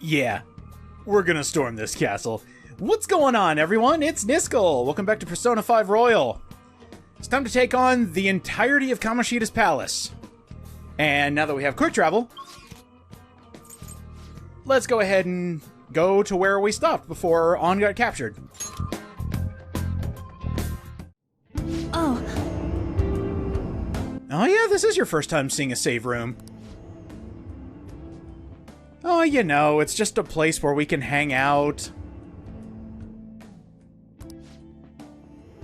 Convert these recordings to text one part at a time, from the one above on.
Yeah, we're gonna storm this castle. What's going on, everyone? It's Niskel! Welcome back to Persona 5 Royal. It's time to take on the entirety of Kamoshida's palace. And now that we have quick travel, let's go ahead and go to where we stopped before An got captured. Oh. Oh yeah, this is your first time seeing a save room. Oh, you know, it's just a place where we can hang out.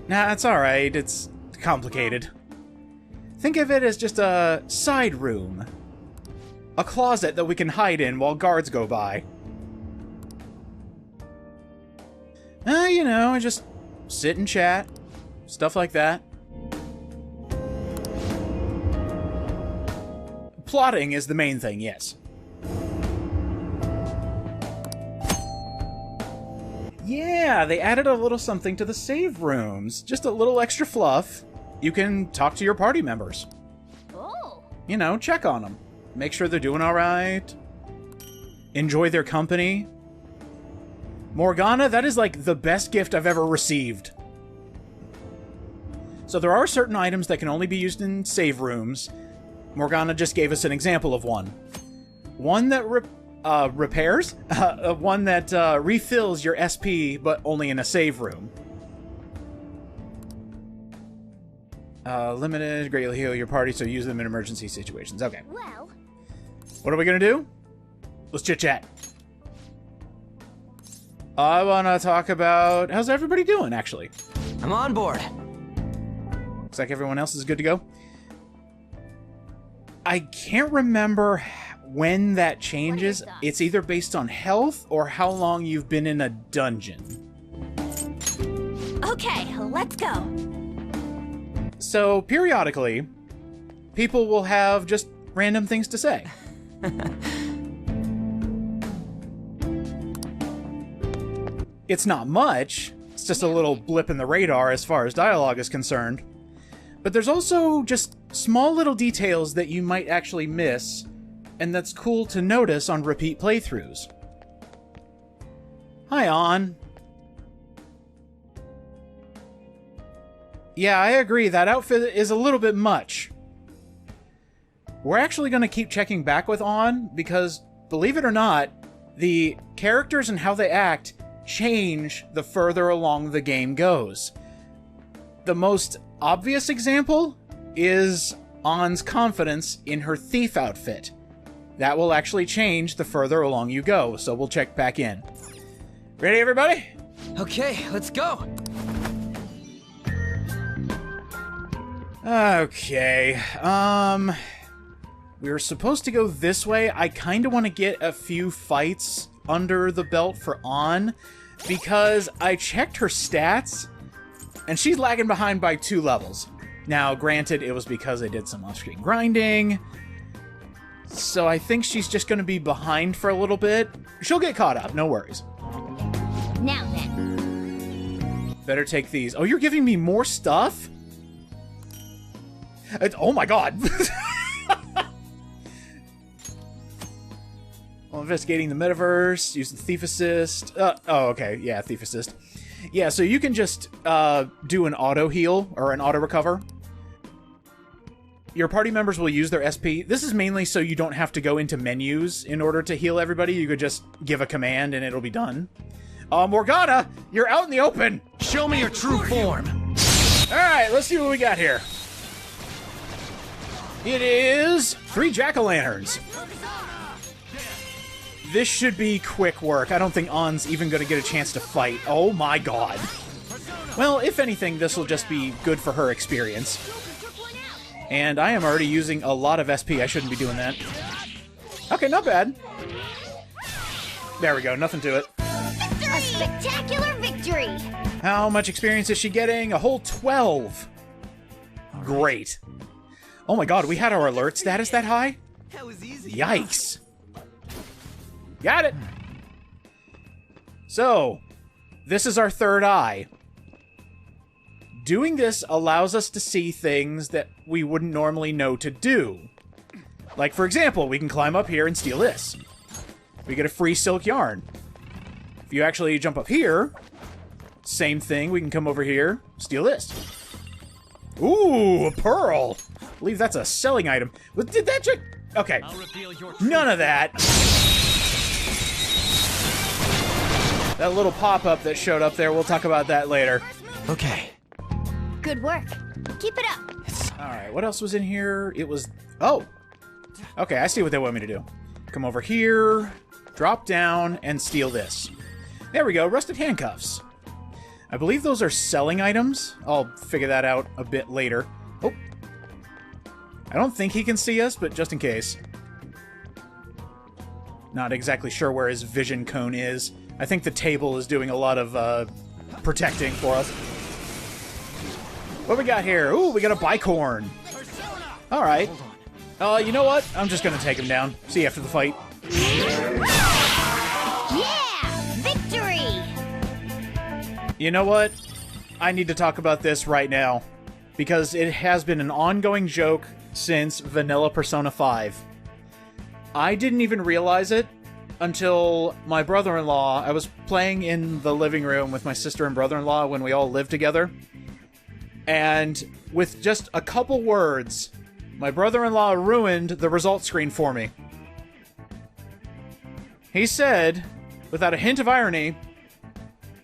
Nah, it's alright. It's complicated. Think of it as just a side room. A closet that we can hide in while guards go by. You know, just sit and chat. Stuff like that. Plotting is the main thing, yes. Yeah, they added a little something to the save rooms. Just a little extra fluff. You can talk to your party members. Oh. You know, check on them. Make sure they're doing alright. Enjoy their company. Morgana, that is like the best gift I've ever received. So there are certain items that can only be used in save rooms. Morgana just gave us an example of one. One that repairs, one that refills your SP, but only in a save room. Limited, greatly heal your party, so use them in emergency situations. Okay. Well. What are we gonna do? Let's chit-chat. I wanna talk about... How's everybody doing, actually? I'm on board. Looks like everyone else is good to go. I can't remember when that changes. It's either based on health or how long you've been in a dungeon. Okay, let's go. So, periodically, people will have just random things to say. It's not much. It's just a little blip in the radar as far as dialogue is concerned. But there's also just small little details that you might actually miss, and that's cool to notice on repeat playthroughs. Hi, An. Yeah, I agree, that outfit is a little bit much. We're actually going to keep checking back with An, because, believe it or not, the characters and how they act change the further along the game goes. The most obvious example is An's confidence in her thief outfit. That will actually change the further along you go, so we'll check back in. Ready, everybody? Okay, let's go. Okay, we were supposed to go this way. I kind of want to get a few fights under the belt for An, because I checked her stats, and she's lagging behind by 2 levels. Now, granted, it was because I did some off-screen grinding, so I think she's just going to be behind for a little bit. She'll get caught up, no worries. Now then. Better take these. Oh, you're giving me more stuff? Oh my god! While investigating the metaverse, use the Thief Assist. Oh, okay, yeah, Thief Assist. Yeah, so you can just do an auto heal or an auto recover. Your party members will use their SP. This is mainly so you don't have to go into menus in order to heal everybody. You could just give a command and it'll be done. Morgana, you're out in the open. Show me your true form. All right, let's see what we got here. It is 3 jack-o'-lanterns. This should be quick work. I don't think An's even going to get a chance to fight. Oh my god. Well, if anything, this will just be good for her experience. And I am already using a lot of SP. I shouldn't be doing that. Okay, not bad. There we go, nothing to it. A spectacular victory! How much experience is she getting? A whole 12. Great. Oh my god, we had our alert status that high? That was easy. Yikes. Got it! So, this is our third eye. Doing this allows us to see things that we wouldn't normally know to do. Like, for example, we can climb up here and steal this. we get a free silk yarn. If you actually jump up here, same thing, we can come over here, steal this. Ooh, a pearl! I believe that's a selling item. But did that just... Okay. None of that. That little pop-up that showed up there, we'll talk about that later. Okay. Good work. Keep it up. Alright, what else was in here? It was... Oh! Okay, I see what they want me to do. Come over here, drop down, and steal this. There we go, rusted handcuffs. I believe those are selling items. I'll figure that out a bit later. Oh. I don't think he can see us, but just in case. Not exactly sure where his vision cone is. I think the table is doing a lot of protecting for us. What we got here? Ooh, we got a bicorn. Alright. You know what? I'm just gonna take him down. See you after the fight. Yeah! Victory! You know what? I need to talk about this right now. Because it has been an ongoing joke since Vanilla Persona 5. I didn't even realize it until my brother-in-law... I was playing in the living room with my sister and brother-in-law when we all lived together. And with just a couple words, my brother-in-law ruined the result screen for me. He said, without a hint of irony,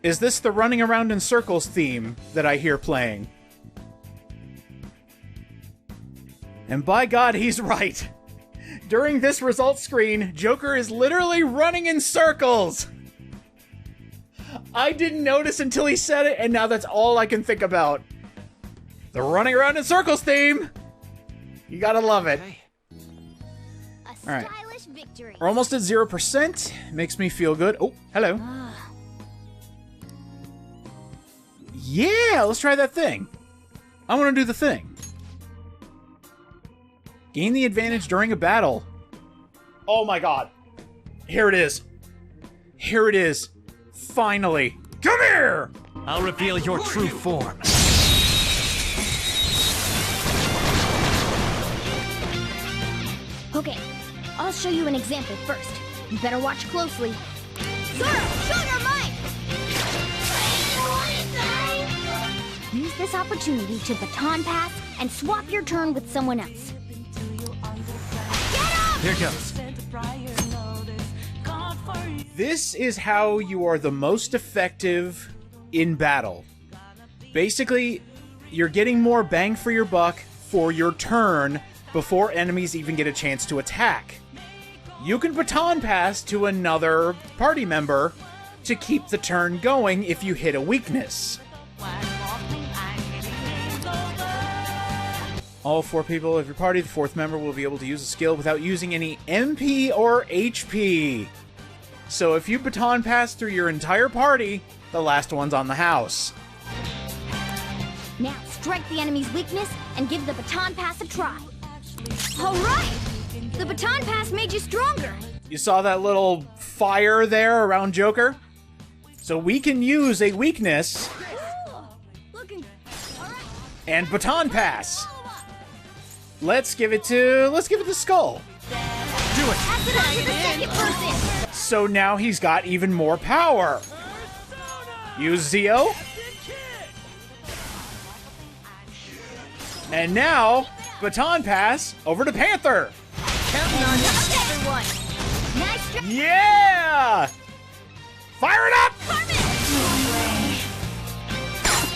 "Is this the running around in circles theme that I hear playing?" And by God, he's right. During this result screen, Joker is literally running in circles. I didn't notice until he said it, and now that's all I can think about. The running around in circles theme. You gotta love it. A Alright. stylish victory. We're almost at 0%. Makes me feel good. Oh, hello. Yeah, let's try that thing. I want to do the thing. Gain the advantage during a battle. Oh my god. Here it is. Here it is. Finally. Come here! I'll reveal your true form. Okay, I'll show you an example first. You better watch closely. Zoro, show your might! Use this opportunity to baton pass and swap your turn with someone else. Get up! Here goes. This is how you are the most effective in battle. Basically, you're getting more bang for your buck for your turn before enemies even get a chance to attack. You can baton pass to another party member to keep the turn going if you hit a weakness. All 4 people of your party, the 4th member will be able to use a skill without using any MP or HP. So if you baton pass through your entire party, the last one's on the house. Now strike the enemy's weakness and give the baton pass a try. All right! The baton pass made you stronger. You saw that little fire there around Joker? So we can use a weakness Looking. All right. and baton pass. Let's give it to Skull. Do it. Pass it on to the second person. So now he's got even more power. Use Zio. And now, baton pass over to Panther. Counting on you. Up, everyone. Nice strike. Yeah! Fire it up!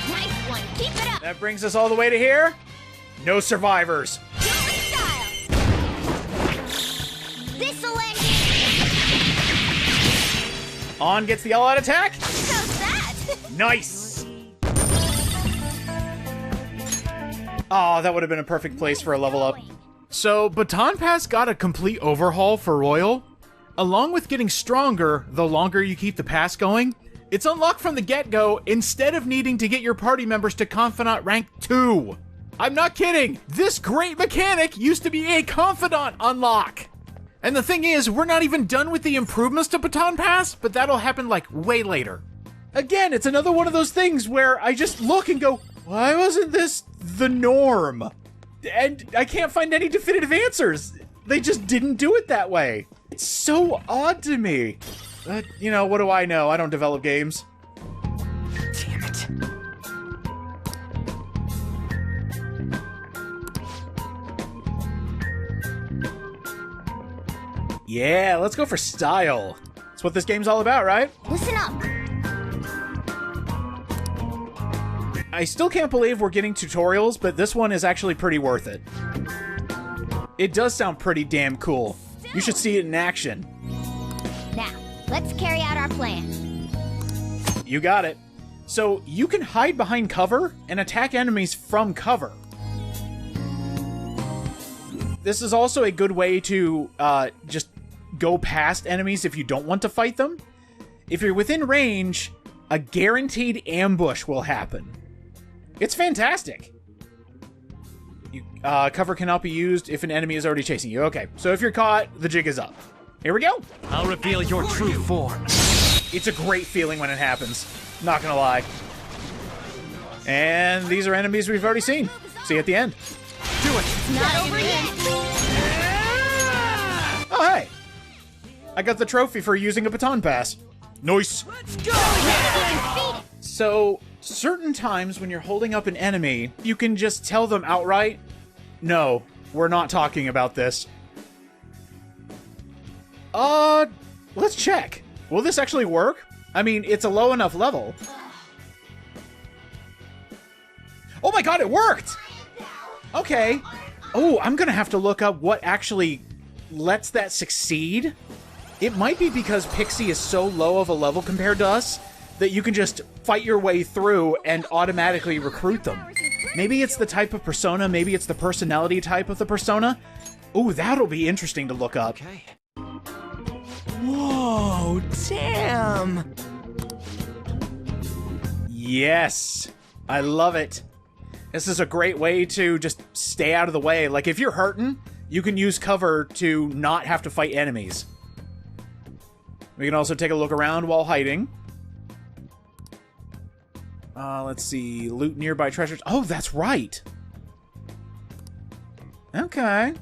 Nice one. Keep it up. That brings us all the way to here. No survivors. Joker style. This'll end it. On gets the all-out attack. How's that? Nice! Oh, that would have been a perfect place for a level up. So, Baton Pass got a complete overhaul for Royal. Along with getting stronger the longer you keep the pass going, it's unlocked from the get-go instead of needing to get your party members to Confidant rank 2. I'm not kidding! This great mechanic used to be a Confidant unlock! And the thing is, we're not even done with the improvements to Baton Pass, but that'll happen like way later. Again, it's another one of those things where I just look and go, why wasn't this the norm? And I can't find any definitive answers. They just didn't do it that way. It's so odd to me. You know, what do I know? I don't develop games. Damn it. Yeah, let's go for style. That's what this game's all about, right? Listen up. I still can't believe we're getting tutorials, but this one is actually pretty worth it. It does sound pretty damn cool. You should see it in action. Now, let's carry out our plan. You got it. So, you can hide behind cover and attack enemies from cover. This is also a good way to just go past enemies if you don't want to fight them. If you're within range, a guaranteed ambush will happen. It's fantastic. Cover cannot be used if an enemy is already chasing you. Okay, so if you're caught, the jig is up. Here we go. I'll reveal your true form. It's a great feeling when it happens. Not gonna lie. And these are enemies we've already seen. See you at the end. Do it. It's not over yet. Oh, hey. I got the trophy for using a baton pass. Nice. Let's go. So, certain times when you're holding up an enemy, you can just tell them outright, no, we're not talking about this. Let's check. Will this actually work? I mean, it's a low enough level. Oh my god, it worked! Okay. Oh, I'm gonna have to look up what actually lets that succeed. It might be because Pixie is so low of a level compared to us that you can just fight your way through and automatically recruit them. Maybe it's the type of persona, maybe it's the personality type of the persona. Ooh, that'll be interesting to look up. Okay. Whoa, damn. Yes, I love it. This is a great way to just stay out of the way. Like, if you're hurting, you can use cover to not have to fight enemies. We can also take a look around while hiding. Let's see. Loot nearby treasures. Oh, that's right. Okay.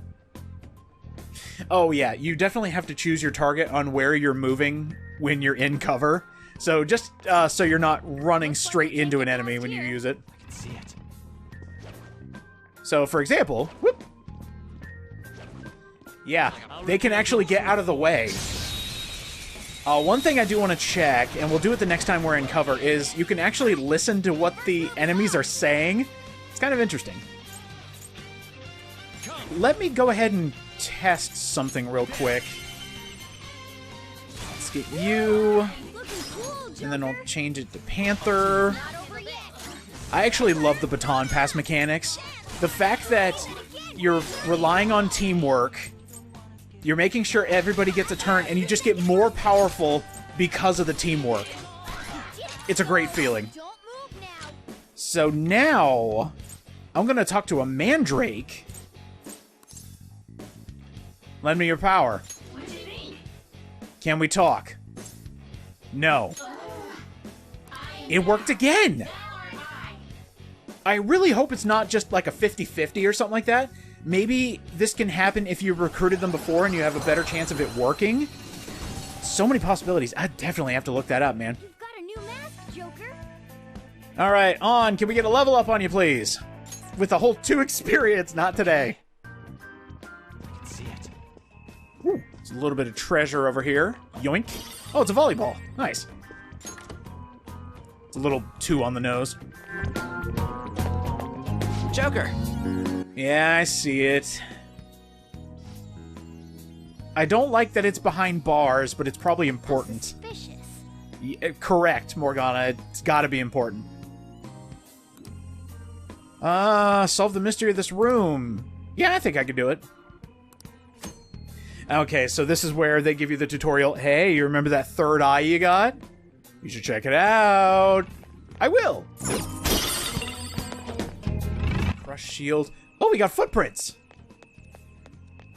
Oh, yeah. You definitely have to choose your target on where you're moving when you're in cover. So just so you're not running straight into an enemy when you use it. I can see it. So, for example, whoop. Yeah, they can actually get out of the way. One thing I do want to check, and we'll do it the next time we're in cover, is you can actually listen to what the enemies are saying. It's kind of interesting. Let me go ahead and test something real quick. Let's get you, and then I'll change it to Panther. I actually love the baton pass mechanics. The fact that you're relying on teamwork, you're making sure everybody gets a turn, and you just get more powerful because of the teamwork. It's a great feeling. So now, I'm gonna talk to a Mandrake. Lend me your power. Can we talk? No. It worked again! I really hope it's not just like a 50-50 or something like that. Maybe this can happen if you recruited them before and you have a better chance of it working. So many possibilities. I definitely have to look that up, man. You've got a new mask, Joker. Alright, on. Can we get a level up on you, please? With a whole 2 experience, not today. I can see it. Ooh, there's a little bit of treasure over here. Yoink. Oh, it's a volleyball. Nice. It's a little too on the nose. Joker. Yeah, I see it. I don't like that it's behind bars, but it's probably important. Suspicious. Yeah, correct, Morgana. It's gotta be important. Solve the mystery of this room. Yeah, I think I could do it. Okay, so this is where they give you the tutorial. Hey, you remember that third eye you got? You should check it out. I will. Crush shield. Oh, we got footprints.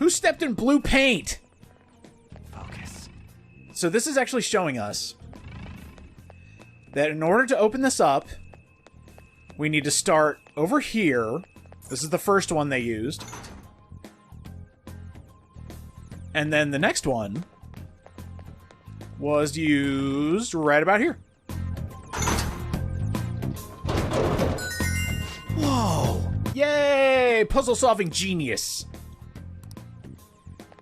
Who stepped in blue paint? Focus. So this is actually showing us that in order to open this up, we need to start over here. This is the first one they used. And then the next one was used right about here. Whoa! Yay! Puzzle-solving genius.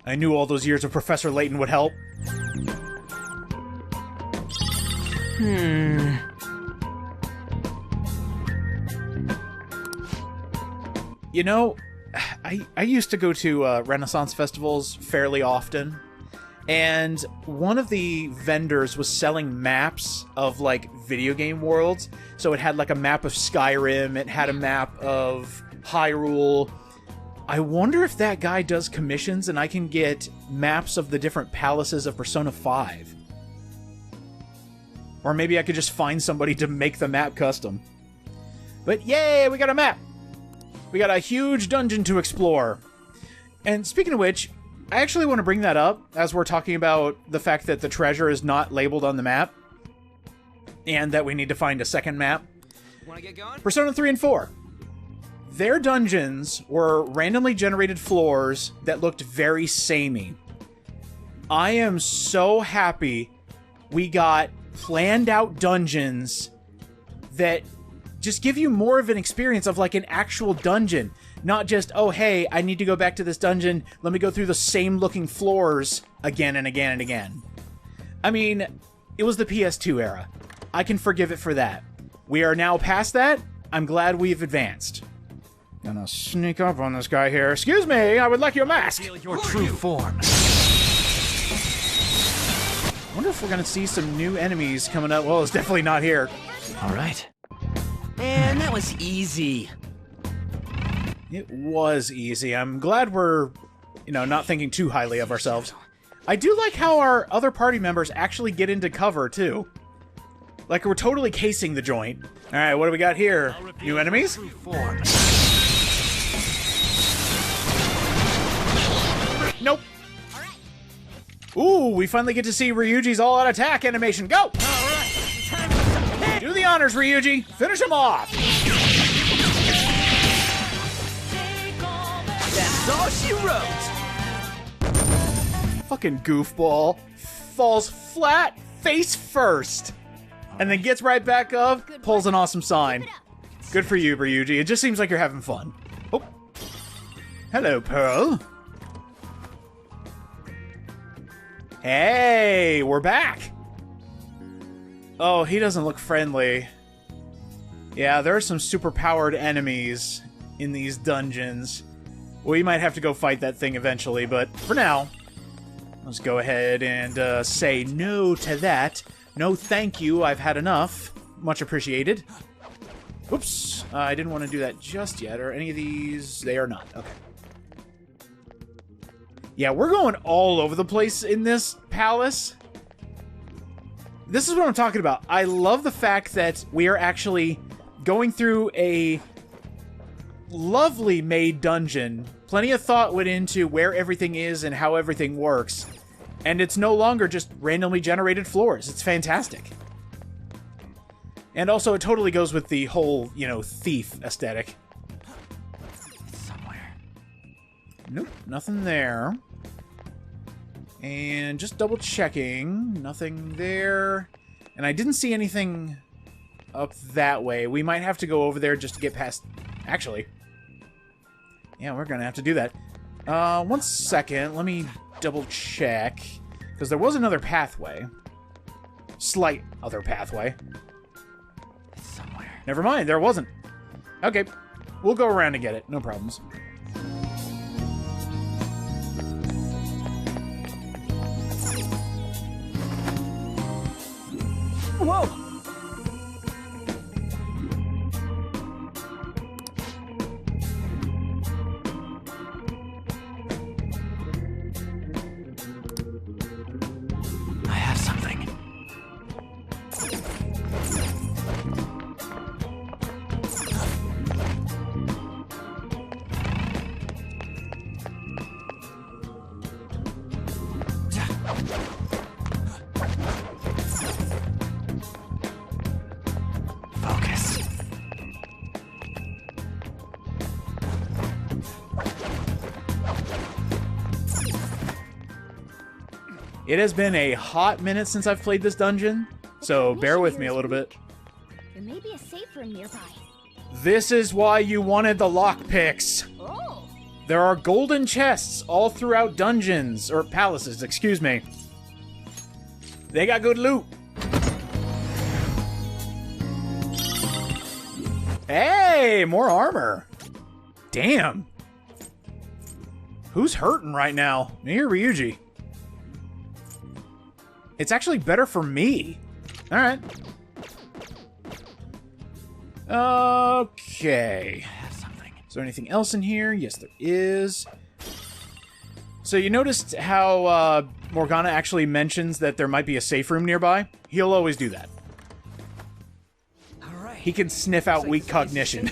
I knew all those years of Professor Layton would help. You know, I used to go to Renaissance festivals fairly often, and one of the vendors was selling maps of, like, video game worlds. So it had, like, a map of Skyrim, it had a map of Hyrule. I wonder if that guy does commissions and I can get maps of the different palaces of Persona 5. Or maybe I could just find somebody to make the map custom. But yay, we got a map! We got a huge dungeon to explore. And speaking of which, I actually want to bring that up as we're talking about the fact that the treasure is not labeled on the map. And that we need to find a second map. Wanna get going? Persona 3 and 4. Their dungeons were randomly generated floors that looked very samey. I am so happy we got planned out dungeons that just give you more of an experience of like an actual dungeon. Not just, oh hey, I need to go back to this dungeon, let me go through the same looking floors again and again and again. I mean, it was the PS2 era. I can forgive it for that. We are now past that. I'm glad we've advanced. Gonna sneak up on this guy here. Excuse me, I would like your mask. Feel your true form. Wonder if we're gonna see some new enemies coming up. Well, it's definitely not here. All right. Man, that was easy. It was easy. I'm glad we're, not thinking too highly of ourselves. I do like how our other party members actually get into cover, too. Like, we're totally casing the joint. Alright, what do we got here? New enemies? True form. Nope. Ooh, we finally get to see Ryuji's all-out attack animation. Go! Alright, time for some hit! Do the honors, Ryuji. Finish him off. That's all she wrote! Fucking goofball. Falls flat, face first. And then gets right back up, pulls an awesome sign. Good for you, Ryuji. It just seems like you're having fun. Oh. Hello, Pearl. Hey, we're back. Oh, he doesn't look friendly. Yeah, there are some super-powered enemies in these dungeons. We might have to go fight that thing eventually, but for now, let's go ahead and say no to that. No thank you, I've had enough. Much appreciated. Oops, I didn't want to do that just yet. Are any of these... They are not. Okay. Yeah, we're going all over the place in this palace. This is what I'm talking about. I love the fact that we are actually going through a lovely made dungeon. Plenty of thought went into where everything is and how everything works. And it's no longer just randomly generated floors. It's fantastic. And also, it totally goes with the whole, thief aesthetic. Somewhere. Nope, nothing there. And just double checking. Nothing there. And I didn't see anything up that way. We might have to go over there just to get past... Actually. Yeah, we're gonna have to do that. 1 second. Let me double check. Because there was another pathway. Slight other pathway. Somewhere. Never mind, there wasn't. Okay. We'll go around and get it. No problems. Whoa! I have something. It has been a hot minute since I've played this dungeon, so bear with me a little bit. There may be a safe room nearby. This is why you wanted the lockpicks. Oh. There are golden chests all throughout dungeons, or palaces, excuse me. They got good loot. Hey, more armor. Damn. Who's hurting right now? Me or Ryuji? It's actually better for me. Alright. Okay. Is there anything else in here? Yes, there is. So you noticed how Morgana actually mentions that there might be a safe room nearby? He'll always do that. All right. He can sniff out weak cognition.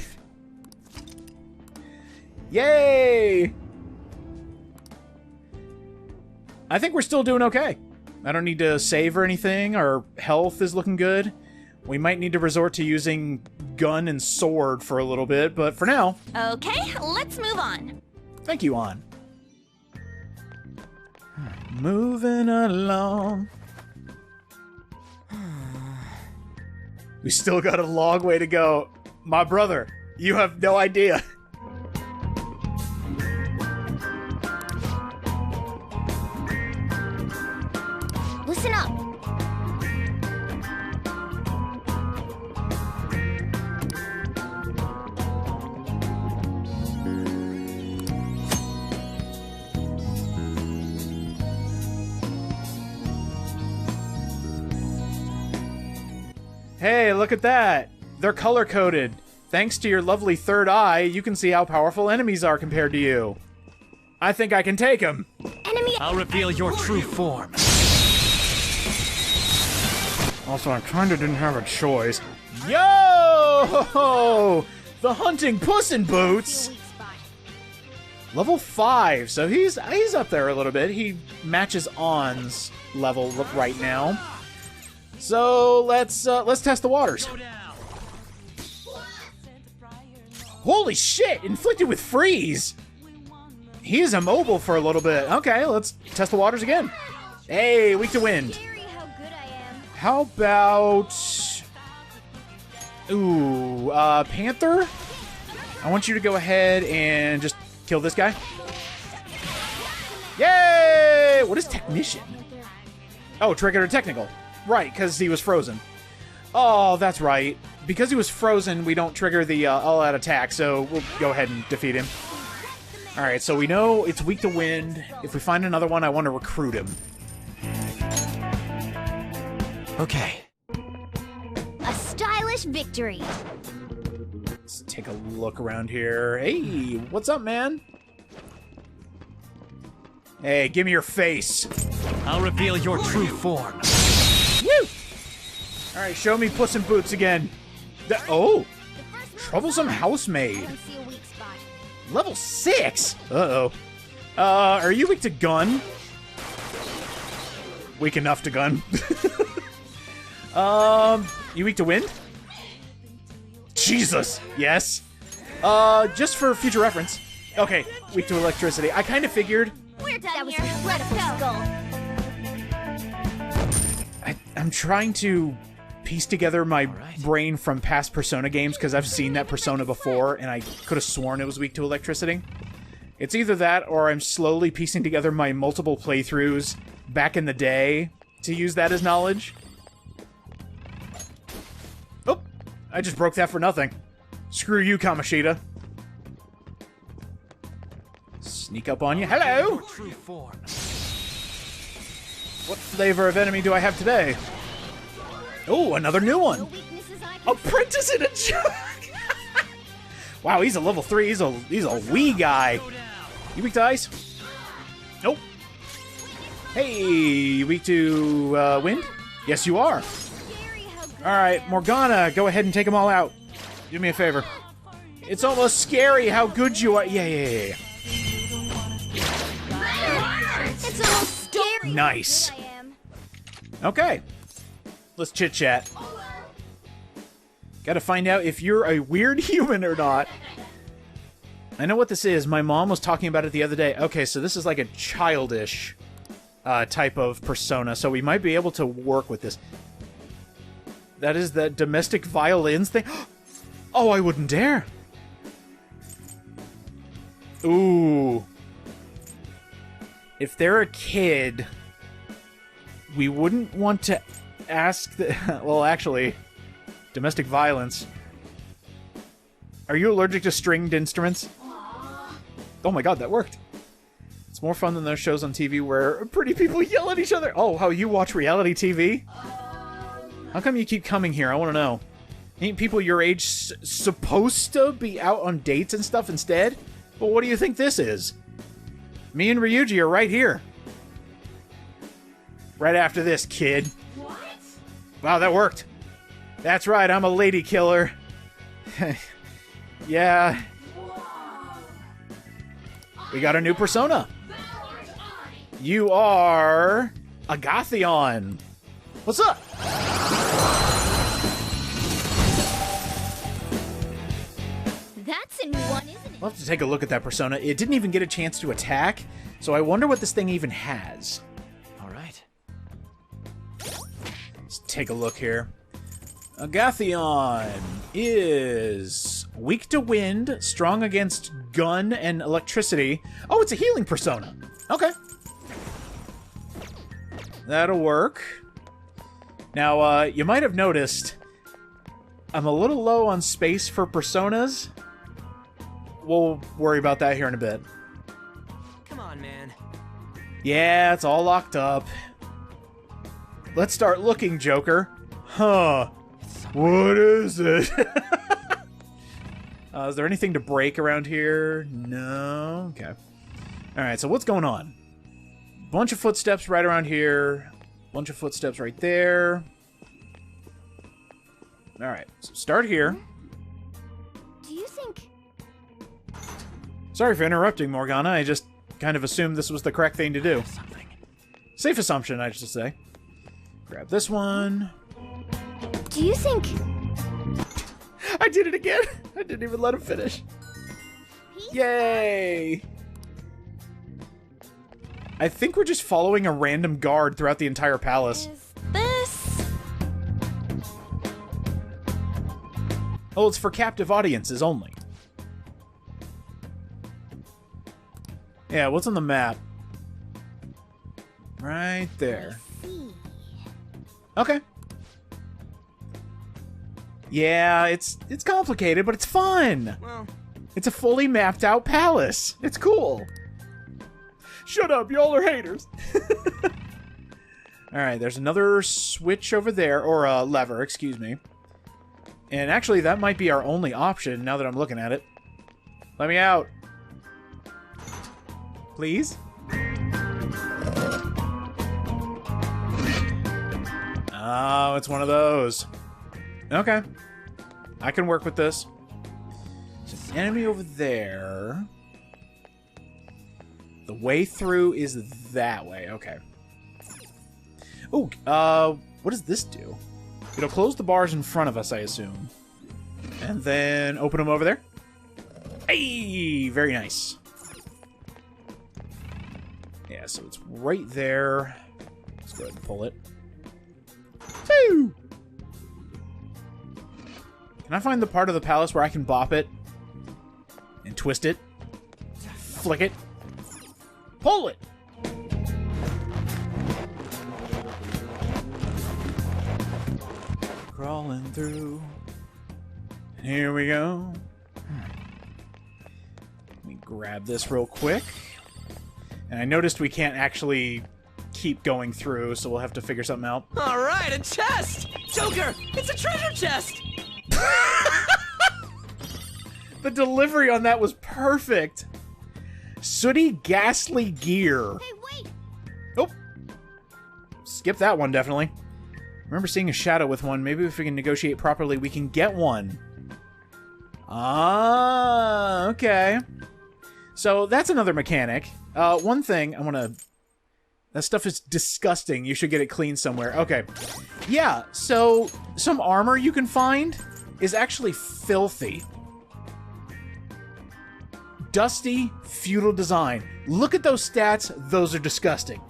Yay! I think we're still doing okay. I don't need to save or anything. Our health is looking good. We might need to resort to using gun and sword for a little bit, but for now... Okay, let's move on. Thank you, An. Moving along. We still got a long way to go. My brother, you have no idea. Listen up. Hey, look at that. They're color-coded. Thanks to your lovely third eye, you can see how powerful enemies are compared to you. I think I can take them. Enemy. I'll reveal your true form. Also, I kinda didn't have a choice. Yo! The hunting Puss in Boots! Weak spot. Level 5, so he's up there a little bit. He matches On's level right now. So let's test the waters. Holy shit! Inflicted with freeze! He is immobile for a little bit. Okay, let's test the waters again. Hey, weak to wind. Scary how good I am. How about... Ooh, Panther? I want you to go ahead and just kill this guy. Yay! What is Technician? Oh, triggered a technical. Right, because he was frozen. Oh, that's right. Because he was frozen, we don't trigger the all-out attack, so we'll go ahead and defeat him. Alright, so we know it's weak to wind. If we find another one, I want to recruit him. Okay. A stylish victory. Let's take a look around here. Hey, what's up, man? Hey, give me your face. I'll reveal your true form. Woo! Alright, show me Puss in Boots again. Oh! Troublesome Housemaid. Can see a weak spot. Level 6? Uh-oh. Are you weak to gun? Weak enough to gun. You weak to wind? Jesus! Yes. Just for future reference. Okay, weak to electricity. I kind of figured. We're done here. Let's go. I'm trying to piece together my brain from past Persona games because I've seen that Persona before and I could have sworn it was weak to electricity. It's either that or I'm slowly piecing together my multiple playthroughs back in the day to use that as knowledge. Oh, I just broke that for nothing. Screw you, Kamoshida. Sneak up on you. Hello! True form. What flavor of enemy do I have today? Oh, another new No one. weaknesses I can Apprentice in a jug. Wow, he's a level 3. He's a wee guy. You weak to ice? Nope. Hey, you weak to wind? Yes, you are. Scary how good All right, Morgana, go ahead and take them all out. Do me a favor. It's almost scary how good you are. Yeah. It's almost scary. Nice. how good I am. Okay. Let's chit-chat. Gotta find out if you're a weird human or not. I know what this is. My mom was talking about it the other day. Okay, so this is like a childish type of persona, so we might be able to work with this. That is the domestic violins thing. Oh, I wouldn't dare. Ooh. If they're a kid, we wouldn't want to ask the... Well, actually, domestic violence. Are you allergic to stringed instruments? Oh my god, that worked. It's more fun than those shows on TV where pretty people yell at each other. Oh, how you watch reality TV? How come you keep coming here? I want to know. Ain't people your age supposed to be out on dates and stuff instead? Well, what do you think this is? Me and Ryuji are right here. Right after this, kid. What? Wow, that worked. That's right, I'm a lady killer. Yeah. We got a new persona. You are Agathion. What's up? That's a new one, isn't it? We'll have to take a look at that persona. It didn't even get a chance to attack, so I wonder what this thing even has. All right. Let's take a look here. Agathion is weak to wind, strong against gun and electricity. Oh, it's a healing persona. Okay. That'll work. Now, you might have noticed I'm a little low on space for personas. We'll worry about that here in a bit. Come on, man. Yeah, it's all locked up. Let's start looking, Joker. Huh. What is it? Is there anything to break around here? No? Okay. Alright, so what's going on? Bunch of footsteps right around here. Bunch of footsteps right there. Alright, so start here. Do you think... Sorry for interrupting, Morgana. I just kind of assumed this was the correct thing to do. Something. Safe assumption, I should say. Grab this one. Do you think... I did it again! I didn't even let him finish. Yay! I think we're just following a random guard throughout the entire palace. Is this... Oh, it's for captive audiences only. Yeah, what's on the map? Right there. Okay. Yeah, it's complicated, but it's fun. Well, It's a fully mapped out palace. It's cool. Shut up, y'all are haters. Alright, there's another switch over there, or a lever, excuse me. And actually, that might be our only option now that I'm looking at it. Let me out. Please? Oh, it's one of those. Okay. I can work with this. There's an enemy over there. The way through is that way. Okay. Ooh, what does this do? It'll close the bars in front of us, I assume. And then open them over there. Hey! Very nice. Yeah, so it's right there. Let's go ahead and pull it. Woo! Can I find the part of the palace where I can bop it? And twist it? Flick it? Pull it! Crawling through. And here we go. Let me grab this real quick. And I noticed we can't actually keep going through, so we'll have to figure something out. all right, a chest! Joker, it's a treasure chest! The delivery on that was perfect. Sooty, ghastly gear. Hey, wait! Oh. Skip that one, definitely. Remember seeing a shadow with one. Maybe if we can negotiate properly, we can get one. Ah, okay. So that's another mechanic. One thing I want to... That stuff is disgusting. You should get it cleaned somewhere. Okay. Yeah, so some armor you can find is actually filthy. Dusty, feudal design. Look at those stats. Those are disgusting.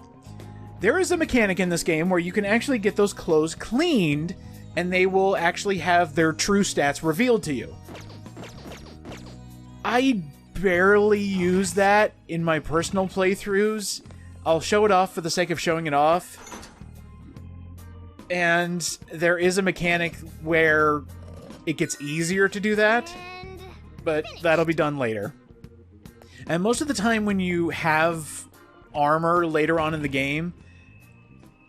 there is a mechanic in this game where you can actually get those clothes cleaned, and they will actually have their true stats revealed to you. I barely use that in my personal playthroughs. I'll show it off for the sake of showing it off. And there is a mechanic where it gets easier to do that, but that'll be done later. And most of the time when you have armor later on in the game,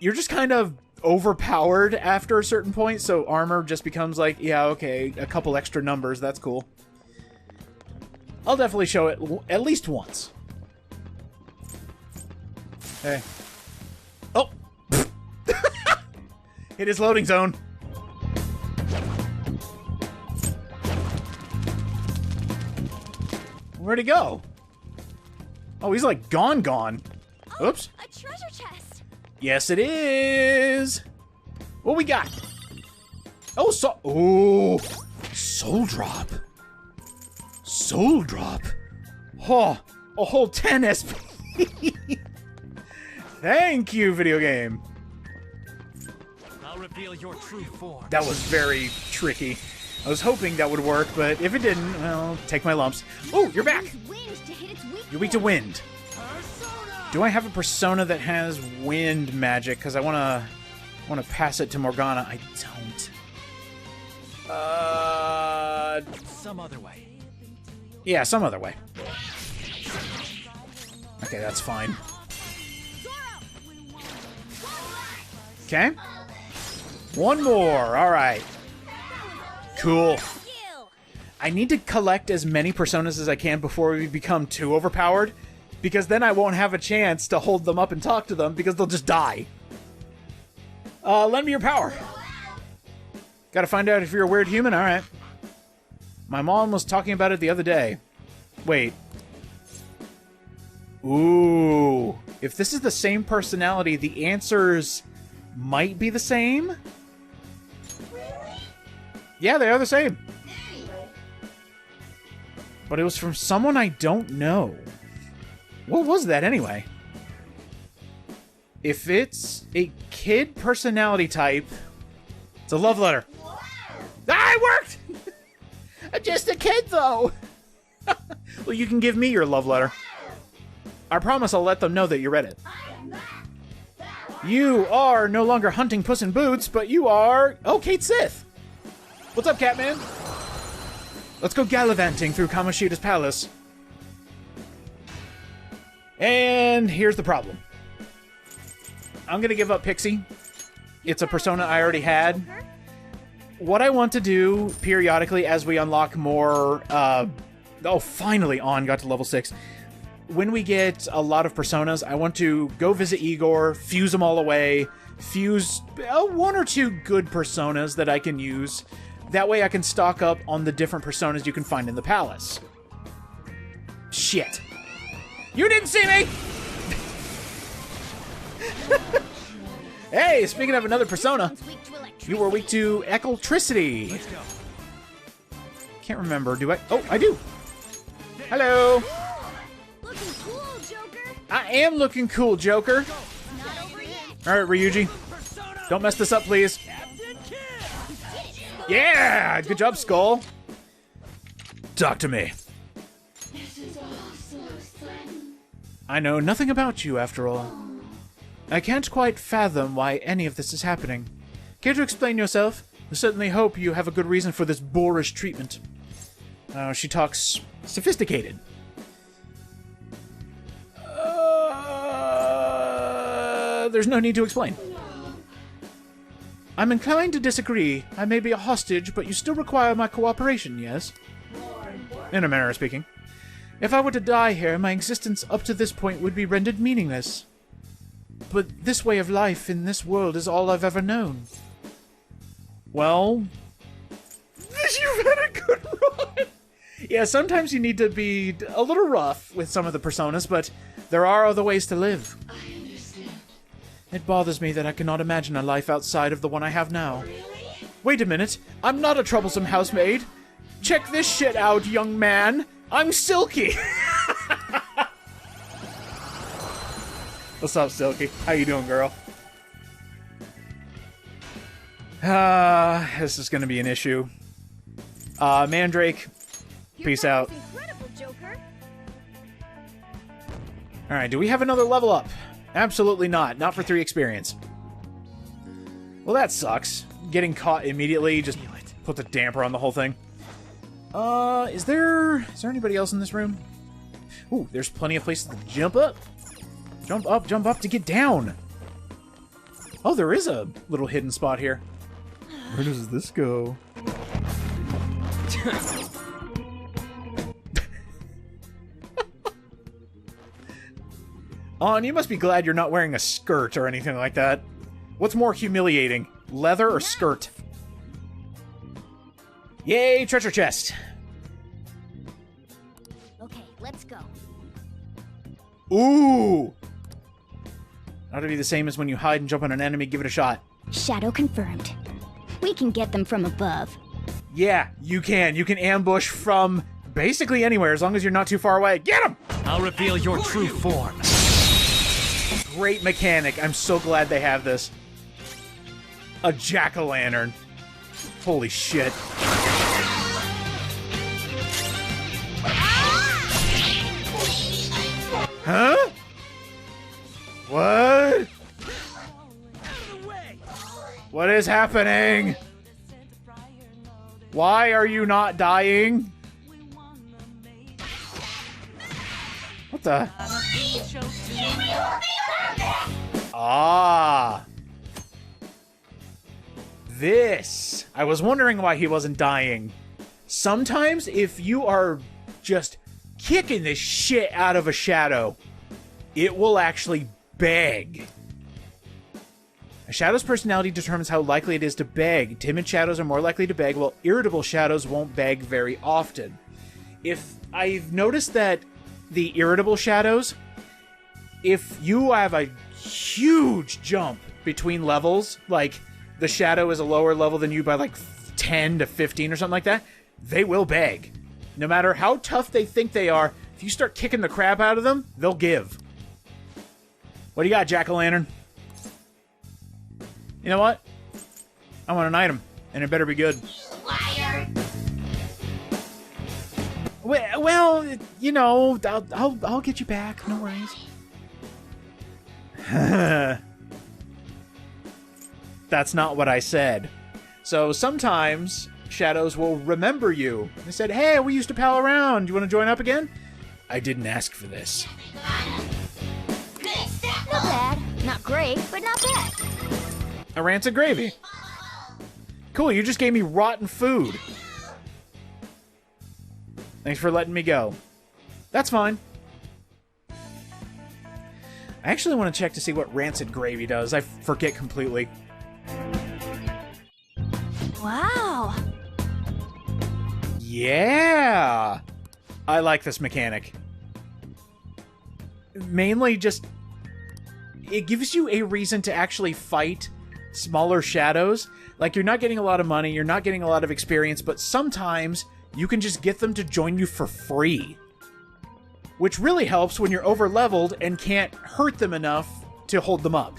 you're just kind of overpowered after a certain point, so armor just becomes like, yeah, okay, a couple extra numbers, that's cool. I'll definitely show it at least once. Hey. Oh! Hit his loading zone. Where'd he go? Oh, he's like gone. Oops. A treasure chest. Yes, it is. What we got? Oh, soul drop. Soul drop. Oh, a whole 10 SP. Thank you, video game. I'll reveal your true form. That was very tricky. I was hoping that would work, but if it didn't, well, take my lumps. Oh, you're back. You're weak to wind. Do I have a persona that has wind magic? Because I wanna pass it to Morgana. I don't. Some other way. Yeah, some other way. Okay, that's fine. Okay. One more. All right. Cool. I need to collect as many personas as I can before we become too overpowered, because then I won't have a chance to hold them up and talk to them because they'll just die. Lend me your power. Gotta find out if you're a weird human? Alright. My mom was talking about it the other day. Wait. Ooh. If this is the same personality, the answers might be the same? Yeah, they are the same. But it was from someone I don't know. What was that anyway? If it's a kid personality type, it's a love letter. Ah, it worked! I'm just a kid, though! Well, you can give me your love letter. I promise I'll let them know that you read it. You are no longer hunting Puss in Boots, but you are... Oh, Kate Sith! What's up, Catman? Let's go gallivanting through Kamoshida's palace. And here's the problem. I'm gonna give up Pixie. It's a persona I already had. What I want to do periodically as we unlock more... oh, finally On got to level 6. When we get a lot of personas, I want to go visit Igor, fuse them all away, fuse one or two good personas that I can use. That way I can stock up on the different personas you can find in the palace. Shit. You didn't see me! Hey, speaking of another persona, you were weak to electricity. Let's go. Can't remember, do I? Oh, I do. Hello. Looking cool, Joker. I am looking cool, Joker. Not over yet. All right, Ryuji. Don't mess this up, please. Yeah! Good job, Skull. Talk to me. I know nothing about you, after all. I can't quite fathom why any of this is happening. Care to explain yourself? I certainly hope you have a good reason for this boorish treatment. She talks sophisticated. There's no need to explain. I'm inclined to disagree. I may be a hostage, but you still require my cooperation, yes? In a manner of speaking. If I were to die here, my existence up to this point would be rendered meaningless. But this way of life in this world is all I've ever known. Well... You've had a good run! Yeah, sometimes you need to be a little rough with some of the personas, but there are other ways to live. I understand. It bothers me that I cannot imagine a life outside of the one I have now. Wait a minute, I'm not a troublesome housemaid. Check this shit out, young man. I'm Silky. What's up, Silky? How you doing, girl? This is gonna be an issue. Mandrake, peace out. Incredible, Joker. Alright, do we have another level up? Absolutely not. Not for 3 experience. Well, that sucks. Getting caught immediately just put the damper on the whole thing. Is there anybody else in this room? Ooh, there's plenty of places to jump up. Jump up to get down. Oh, there is a little hidden spot here. Where does this go? Oh, and you must be glad you're not wearing a skirt or anything like that. What's more humiliating, leather or skirt? Yay, treasure chest! Okay, let's go. Ooh! Ought to be the same as when you hide and jump on an enemy, give it a shot. Shadow confirmed. We can get them from above. Yeah, you can. You can ambush from basically anywhere as long as you're not too far away. Get him! I'll reveal your true form. Great mechanic. I'm so glad they have this. A jack-o'-lantern. Holy shit. Huh? What? What is happening? Why are you not dying? What the? Ah. This. I was wondering why he wasn't dying. Sometimes if you are just kicking the shit out of a shadow, it will actually beg. A shadow's personality determines how likely it is to beg. Timid shadows are more likely to beg, while irritable shadows won't beg very often. If I've noticed that the irritable shadows, if you have a huge jump between levels, like the shadow is a lower level than you by like 10 to 15 or something like that, they will beg. No matter how tough they think they are, if you start kicking the crap out of them, they'll give. What do you got, Jack-o'-lantern? You know what? I want an item, and it better be good. Liar. Well, you know, I'll get you back. No worries. That's not what I said. So sometimes shadows will remember you. They said, "Hey, we used to pal around. You want to join up again?" I didn't ask for this. Not bad. Not great, but not bad. A rancid gravy. Cool, you just gave me rotten food. Thanks for letting me go. That's fine. I actually want to check to see what rancid gravy does. I forget completely. Wow. Yeah! I like this mechanic. Mainly just... it gives you a reason to actually fight smaller shadows. Like, you're not getting a lot of money, you're not getting a lot of experience, but sometimes you can just get them to join you for free. Which really helps when you're over-leveled and can't hurt them enough to hold them up.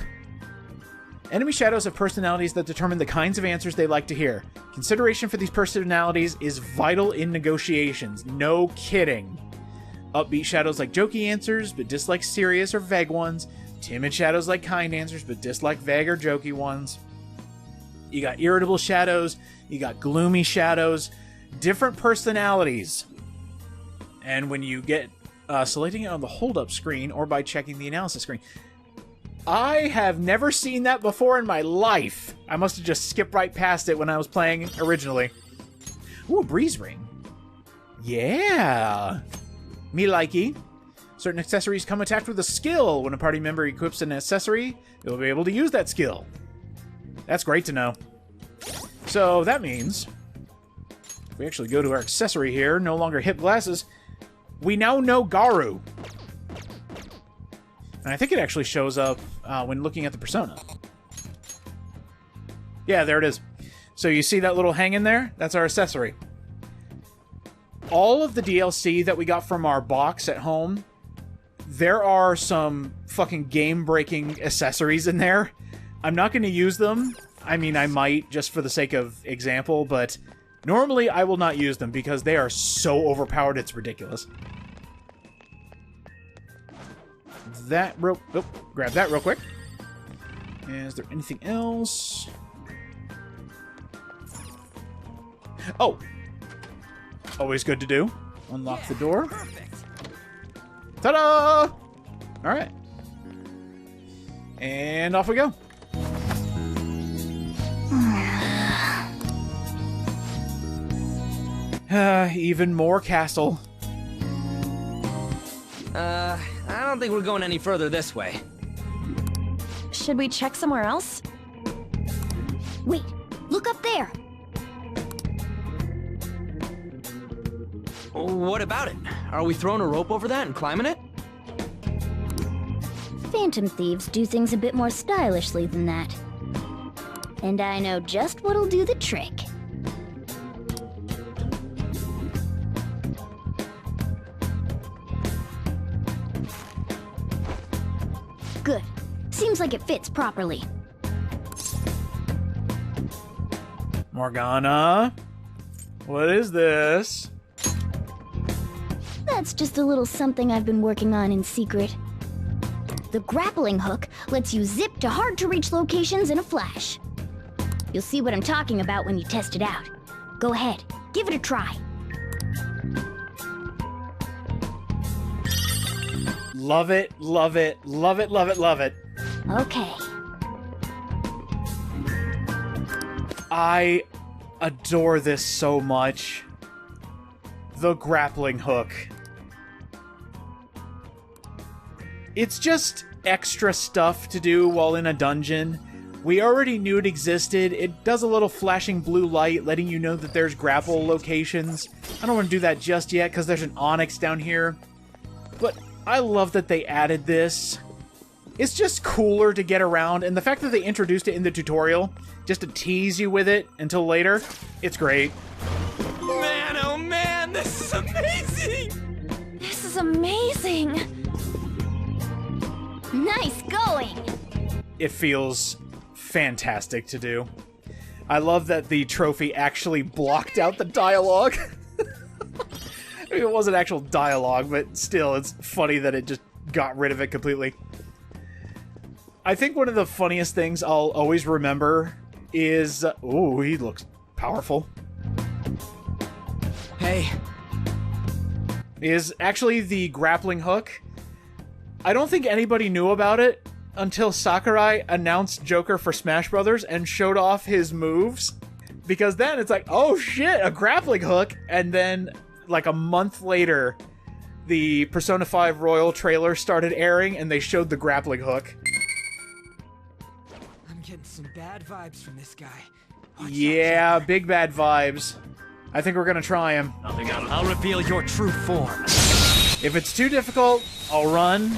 Enemy shadows have personalities that determine the kinds of answers they like to hear. Consideration for these personalities is vital in negotiations. No kidding. Upbeat shadows like jokey answers, but dislike serious or vague ones. Timid shadows like kind answers, but dislike vague or jokey ones. You got irritable shadows. You got gloomy shadows. Different personalities. And when you get selecting it on the hold-up screen or by checking the analysis screen. I have never seen that before in my life. I must have just skipped right past it when I was playing originally. Ooh, a breeze ring. Yeah. Me likey. Certain accessories come attached with a skill. When a party member equips an accessory, they will be able to use that skill. That's great to know. So that means, if we actually go to our accessory here, no longer hip glasses, we now know Garu. And I think it actually shows up when looking at the persona. Yeah, there it is. So you see that little hang in there? That's our accessory. All of the DLC that we got from our box at home there are some fucking game-breaking accessories in there. I'm not going to use them. I mean, I might, just for the sake of example, but normally I will not use them because they are so overpowered, it's ridiculous. Grab that real quick. Is there anything else? Oh! Always good to do. Unlock the door. Ta-da! Alright. And off we go. Even more castle. I don't think we're going any further this way. Should we check somewhere else? Wait, look up there. What about it? Are we throwing a rope over that and climbing it? Phantom thieves do things a bit more stylishly than that. And I know just what'll do the trick. Good. Seems like it fits properly. Morgana? What is this? That's just a little something I've been working on in secret. The grappling hook lets you zip to hard-to-reach locations in a flash. You'll see what I'm talking about when you test it out. Go ahead, give it a try. Love it, love it, love it, love it, love it. Okay. I adore this so much. The grappling hook. It's just extra stuff to do while in a dungeon. We already knew it existed. It does a little flashing blue light, letting you know that there's grapple locations. I don't want to do that just yet, because there's an onyx down here. But I love that they added this. It's just cooler to get around, and the fact that they introduced it in the tutorial, just to tease you with it until later, it's great. Man, oh man, this is amazing! This is amazing! Nice going! It feels fantastic to do. I love that the trophy actually blocked out the dialogue. I mean, it wasn't actual dialogue, but still, it's funny that it just got rid of it completely. I think one of the funniest things I'll always remember is... ooh, he looks powerful. Hey. Is actually the grappling hook. I don't think anybody knew about it until Sakurai announced Joker for Smash Brothers and showed off his moves. Because then it's like, oh shit, a grappling hook! And then, like a month later, the Persona 5 Royal trailer started airing and they showed the grappling hook. I'm getting some bad vibes from this guy. Yeah, big bad vibes. I think we're gonna try him. I'll reveal your true form. If it's too difficult, I'll run.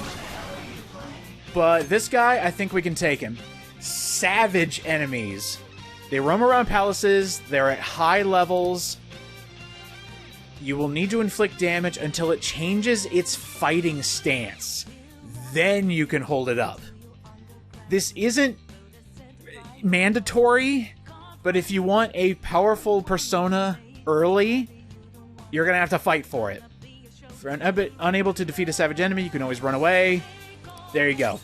But this guy, I think we can take him. Savage enemies. They roam around palaces, they're at high levels. You will need to inflict damage until it changes its fighting stance. Then you can hold it up. This isn't mandatory, but if you want a powerful persona early, you're gonna have to fight for it. For unable to defeat a savage enemy, you can always run away. There you go.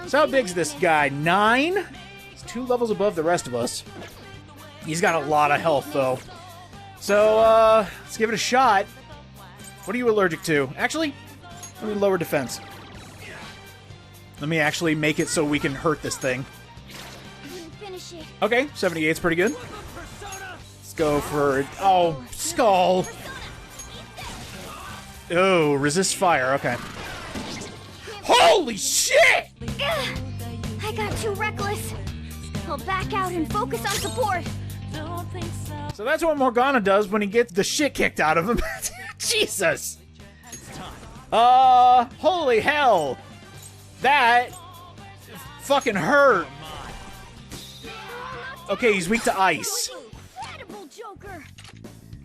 So how big's this guy? 9? He's 2 levels above the rest of us. He's got a lot of health, though. So, let's give it a shot. What are you allergic to? Actually, let me lower defense. Let me actually make it so we can hurt this thing. Okay, 78's pretty good. Let's go for... oh, skull! Oh, resist fire, okay. Holy shit! I got too reckless. I'll back out and focus on support. So that's what Morgana does when he gets the shit kicked out of him. Jesus! Holy hell! That fucking hurt. Okay, he's weak to ice.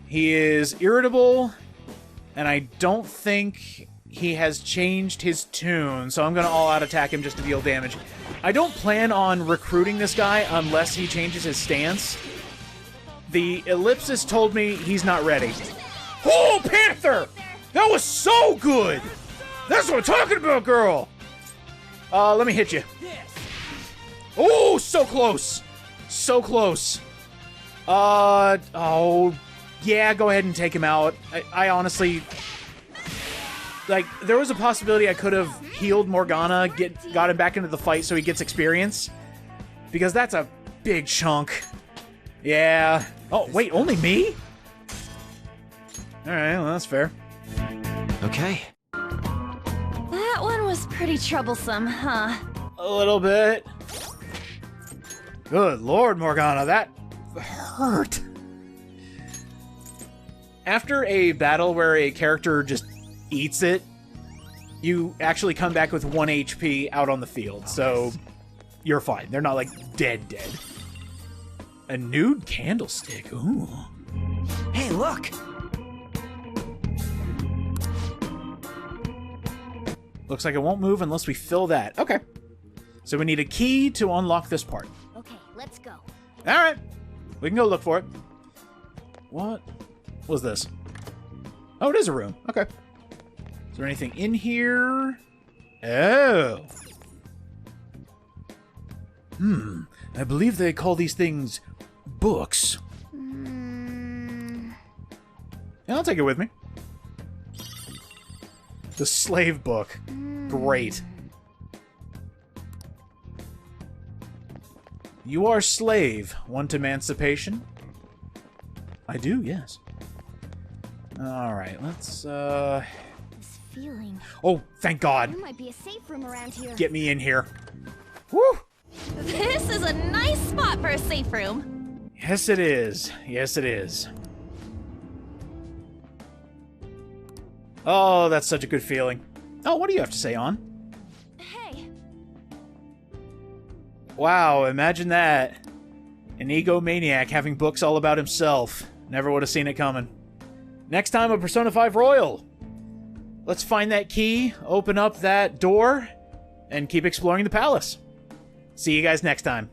He is irritable, and I don't think he has changed his tune, so I'm going to all-out attack him just to deal damage. I don't plan on recruiting this guy unless he changes his stance. The ellipsis told me he's not ready. Oh, Panther! That was so good! That's what I'm talking about, girl! Let me hit you. Oh, so close! So close. Oh, yeah, go ahead and take him out. I honestly... Like, there was a possibility I could have healed Morgana, got him back into the fight so he gets experience. Because that's a big chunk. Yeah. Oh, wait, only me? Alright, well, that's fair. Okay. That one was pretty troublesome, huh? A little bit. Good lord, Morgana, that hurt. After a battle where a character just eats it, you actually come back with 1 HP out on the field, so you're fine. They're not, like, dead. A nude candlestick, ooh. Hey, look! Looks like it won't move unless we fill that. Okay. So we need a key to unlock this part. Okay, let's go. Alright. We can go look for it. What was this? Oh, it is a room. Okay. Is there anything in here? Oh. I believe they call these things books. Yeah, I'll take it with me. The slave book. Great. You are slave. Want emancipation? I do, yes. Alright, let's, This feeling. Oh, thank God. There might be a safe room around here. Get me in here. Woo! This is a nice spot for a safe room. Yes, it is. Yes, it is. Oh, that's such a good feeling. Oh, what do you have to say, On? Hey. Wow, imagine that. An egomaniac having books all about himself. Never would have seen it coming. Next time, a Persona 5 Royal. Let's find that key, open up that door, and keep exploring the palace. See you guys next time.